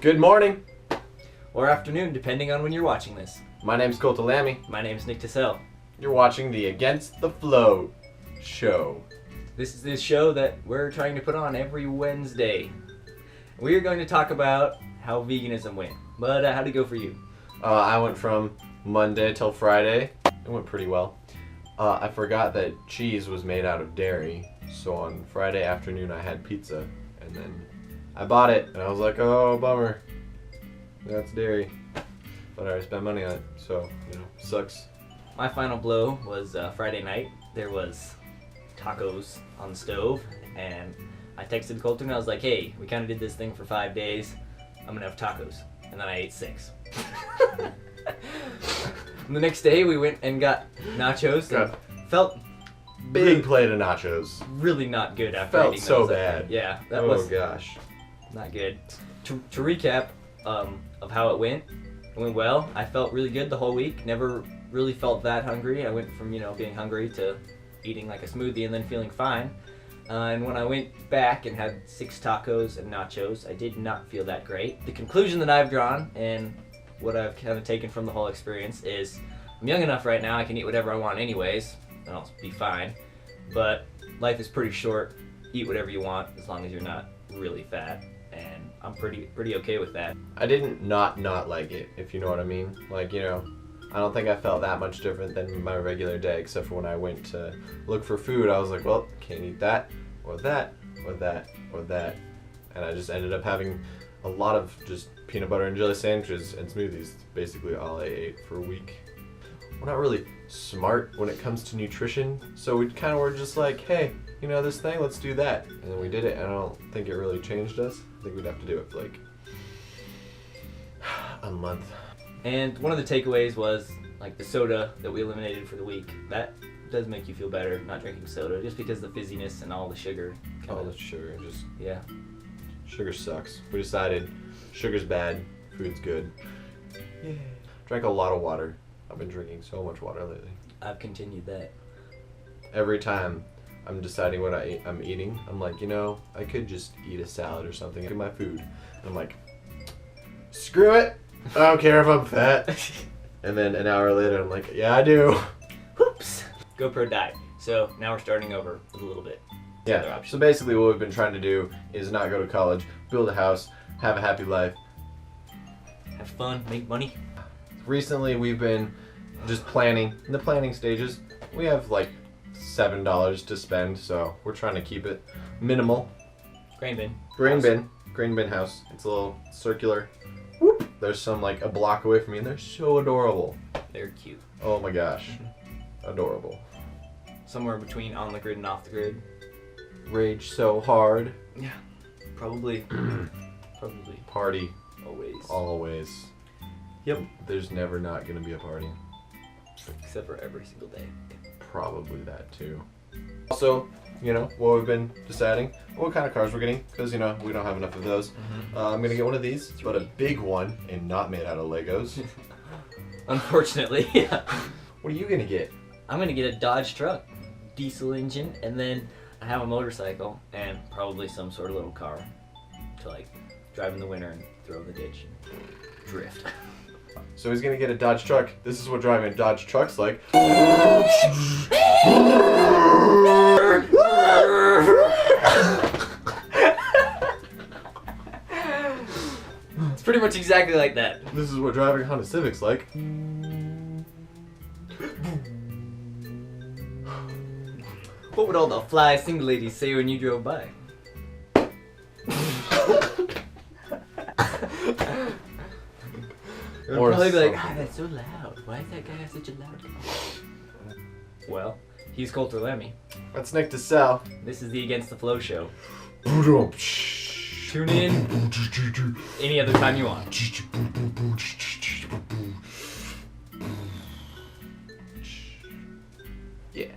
Good morning. Or afternoon, depending on when you're watching this. My name's Colton Lamy. My name's Nick Tassell. You're watching the Against the Flow show. This is the show that we're trying to put on every Wednesday. We are going to talk about how veganism went. But how'd it go for you? I went from Monday till Friday. It went pretty well. I forgot that cheese was made out of dairy, so on Friday afternoon I had pizza, and then I bought it, and I was like, oh, bummer. That's dairy. But I already spent money on it, so, sucks. My final blow was Friday night. There was tacos on the stove, and I texted Colton and I was like, hey, we kind of did this thing for 5 days. I'm gonna have tacos. And then I ate 6. And the next day we went and got nachos and felt Big plate of nachos. really not good after Felt eating so those. bad. Yeah, that Oh was gosh. not good. To recap of how it went well. I felt really good the whole week. Never really felt that hungry. I went from being hungry to eating like a smoothie and then feeling fine. And when I went back and had 6 tacos and nachos, I did not feel that great. The conclusion that I've drawn and what I've kind of taken from the whole experience is I'm young enough right now, I can eat whatever I want anyways, and I'll be fine. But life is pretty short. Eat whatever you want as long as you're not really fat. And I'm pretty okay with that. I didn't not like it, if you know what I mean. Like, I don't think I felt that much different than my regular day, except for when I went to look for food. I was like, well, can't eat that, or that, or that, or that. And I just ended up having a lot of just peanut butter and jelly sandwiches and smoothies. Basically all I ate for a week. We're not really smart when it comes to nutrition, so we kind of were just like, hey, this thing, let's do that. And then we did it, and I don't think it really changed us. I think we'd have to do it for like a month. And one of the takeaways was like the soda that we eliminated for the week. That does make you feel better not drinking soda, just because the fizziness and all the sugar. All the sugar, just Yeah. sugar sucks. We decided sugar's bad, food's good. Yeah. Drank a lot of water. I've been drinking so much water lately. I've continued that. Every time I'm deciding what I'm eating, I'm like, I could just eat a salad or something in my food. And I'm like, screw it. I don't care if I'm fat. And then an hour later, I'm like, yeah, I do. Whoops. GoPro died. So now we're starting over with a little bit. Yeah. So basically what we've been trying to do is not go to college, build a house, have a happy life. Have fun, make money. Recently we've been just planning, in the planning stages. We have like $7 to spend, so we're trying to keep it minimal. Grain bin. Grain bin house. It's a little circular. Whoop. There's some like a block away from me, and they're so adorable. They're cute. Oh my gosh, adorable. Somewhere between on the grid and off the grid. Rage so hard. Yeah. Probably. Probably. Party Always. always. Yep. There's never not gonna be a party. Except for every single day. Probably that too. Also, what we've been deciding, what kind of cars we're getting, because we don't have enough of those. I'm gonna get one of these, but a big one and not made out of Legos. Unfortunately, yeah. What are you gonna get? I'm gonna get a Dodge truck, diesel engine, and then I have a motorcycle and probably some sort of little car to like drive in the winter and throw in the ditch and drift. So he's gonna get a Dodge truck. This is what driving a Dodge truck's like. It's pretty much exactly like that. This is what driving a Honda Civic's like. What would all the fly single ladies say when you drove by? They'd Or probably be like, something. that's so loud. Why does that guy have such a loud car? Well, he's Colter Lemmy. That's Nick Tassell. This is the Against the Flow show. Tune Tune in any other time you want. Yeah.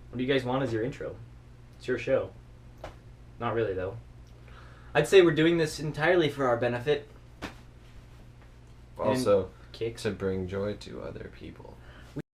What do you guys want as your intro? It's your show. Not really, though. I'd say we're doing this entirely for our benefit. Also, Kicks. to bring joy to other people.